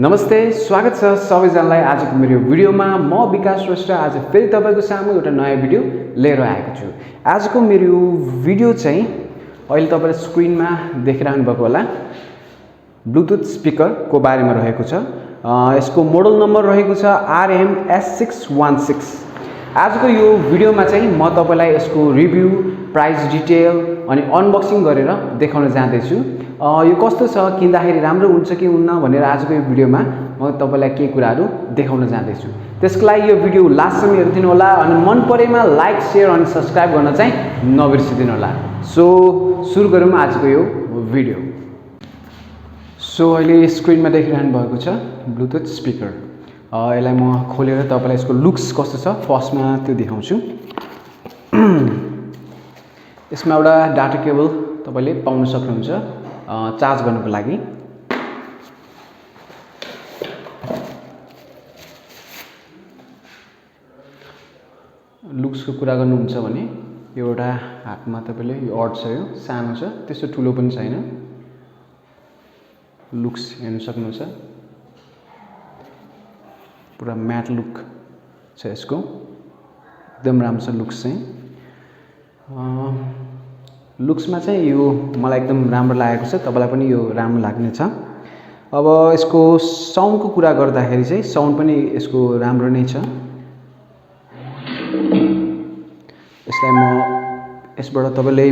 नमस्ते, स्वागत छ सबैजनालाई आजको मेरो भिडियोमा। म विकास श्रेष्ठ आज फेरि तपाईको सामु एउटा नयाँ भिडियो लिएर आएको छु। आजको मेरो भिडियो चाहिँ अहिले तपाईले स्क्रिनमा देखिरहनु भएको होला, ब्लुटुथ स्पिकरको बारेमा रहेको छ। यसको मोडल नम्बर रहेको छ RM-S616। आजको यो भिडियोमा चाहिँ म तपाईलाई यसको रिभ्यू, प्राइस डिटेल अनि अनबक्सिङ गरेर देखाउन जाँदैछु। यो कस्तो छ, किन्दाखेरि राम्रो हुन्छ कि हुन्न भनेर आजको यो भिडियोमा म तपाईलाई के कुराहरू देखाउन जाँदैछु। त्यसको लागि यो भिडियो लास्टसम्म हेरिदिनु होला अनि मन परेमा लाइक, शेयर अनि सब्स्क्राइब गर्न चाहिँ नबिर्सिदिनु होला। सो सुरु गरौँ आजको यो भिडियो। सो अहिले स्क्रिनमा देखिरहनु भएको छ ब्लुटुथ स्पिकर। यसलाई म खोलेर तपाईलाई यसको लुक्स कस्तो छ फर्स्टमा त्यो देखाउँछु। यसमा एउटा डाटा केबल तपाईले पाउन सक्नुहुन्छ चार्ज गर्नको लागि। लुक्सको कुरा गर्नुहुन्छ भने एउटा हातमा तपाईले यो अड छ, यो सानो छ, त्यस्तो ठुलो पनि छैन। लुक्स हेर्न सक्नुहुन्छ, पुरा म्याट लुक छ यसको, एकदम राम्रो छ लुक्स चाहिँ। लुक्समा चाहिँ यो मलाई एकदम राम्रो लागेको छ, तपाईलाई पनि यो राम्रो लाग्नेछ। अब यसको साउन्डको कुरा गर्दाखेरि चाहिँ साउन्ड पनि यसको राम्रो नै छ। यसलाई म यसबाट तपाईले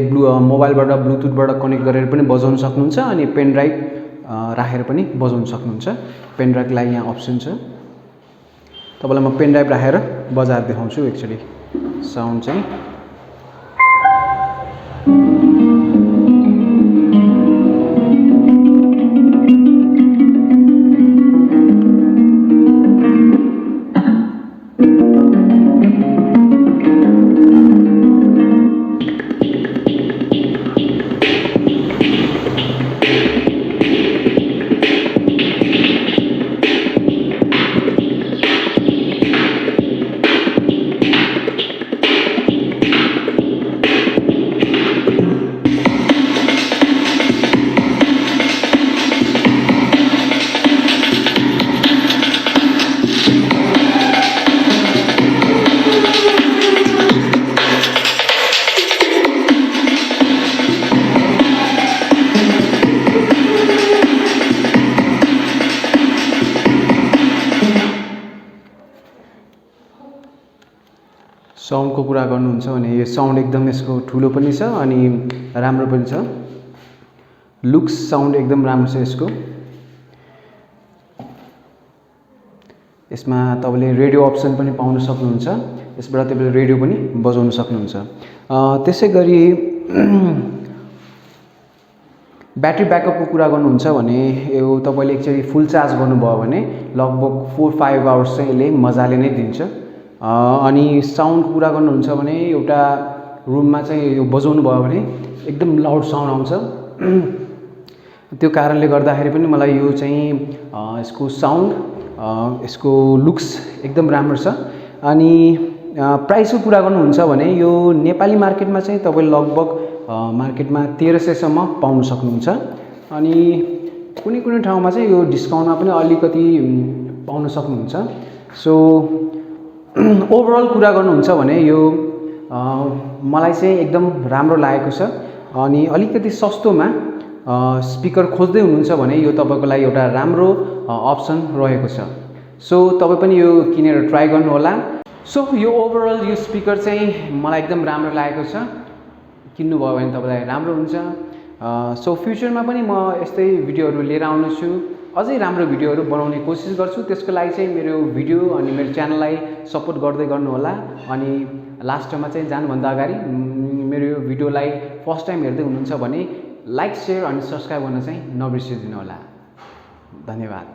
मोबाइलबाट ब्लुटुथबाट कनेक्ट गरेर पनि बजाउन सक्नुहुन्छ अनि पेन ड्राइभ राखेर पनि बजाउन सक्नुहुन्छ। पेन ड्राइभको लागि यहाँ अप्सन छ। तपाईलाई म पेन ड्राइभ राखेर बजाएर देखाउँछु एक्चुअली साउन्ड चाहिँ। साउन्डको कुरा गर्नुहुन्छ भने यो साउन्ड एकदम यसको ठुलो पनि छ अनि राम्रो पनि छ। लुक्स साउन्ड एकदम राम्रो छ यसको। यसमा तपाईले रेडियो अप्सन पनि पाउन सक्नुहुन्छ, यसबाट तपाईले रेडियो पनि बजाउन सक्नुहुन्छ। त्यसैगरी ब्याट्री ब्याकअपको कुरा गर्नुहुन्छ भने यो तपाईले एकचोटी फुल चार्ज गर्नुभयो भने लगभग 4-5 आवर्स चाहिँ यसले मजाले नै दिन्छ। अनि साउन्डको कुरा गर्नुहुन्छ भने एउटा रुममा चाहिँ यो बजाउनु भयो भने एकदम लाउड साउन्ड आउँछ। त्यो कारणले गर्दाखेरि पनि मलाई यो चाहिँ यसको साउन्ड, यसको लुक्स एकदम राम्रो छ। अनि प्राइसको कुरा गर्नुहुन्छ भने यो नेपाली मार्केटमा चाहिँ तपाईले लगभग मार्केटमा 1300 सम्म पाउन सक्नुहुन्छ। अनि कुनै कुनै ठाउँमा चाहिँ यो डिस्काउन्टमा पनि अलिकति पाउन सक्नुहुन्छ। सो ओभरअल कुरा गर्नुहुन्छ भने यो मलाई चाहिँ एकदम राम्रो लागेको छ। अनि अलिकति सस्तोमा स्पिकर खोज्दै हुनुहुन्छ भने यो तपाईको लागि एउटा राम्रो अप्सन रहेको छ। सो तपाई पनि यो किनेर ट्राई गर्नु होला। सो यो ओभरअल यो स्पिकर चाहिँ मलाई एकदम राम्रो लागेको छ, किन्नु भयो भने तपाईलाई राम्रो हुन्छ। सो फ्युचरमा पनि म यस्तै भिडियोहरू लिएर आउनेछु, अझै राम्रो भिडियोहरू बनाउने कोसिस गर्छु। त्यसको लागि चाहिँ मेरो भिडियो अनि मेरो च्यानललाई सपोर्ट गर्दै गर्नु होला। अनि लास्टमा चाहिँ जानुभन्दा अगाडि मेरो यो भिडियोलाई फर्स्ट टाइम हेर्दै हुनुहुन्छ भने लाइक, शेयर अनि सब्स्क्राइब गर्न चाहिँ नबिर्सिदिनु होला। धन्यवाद।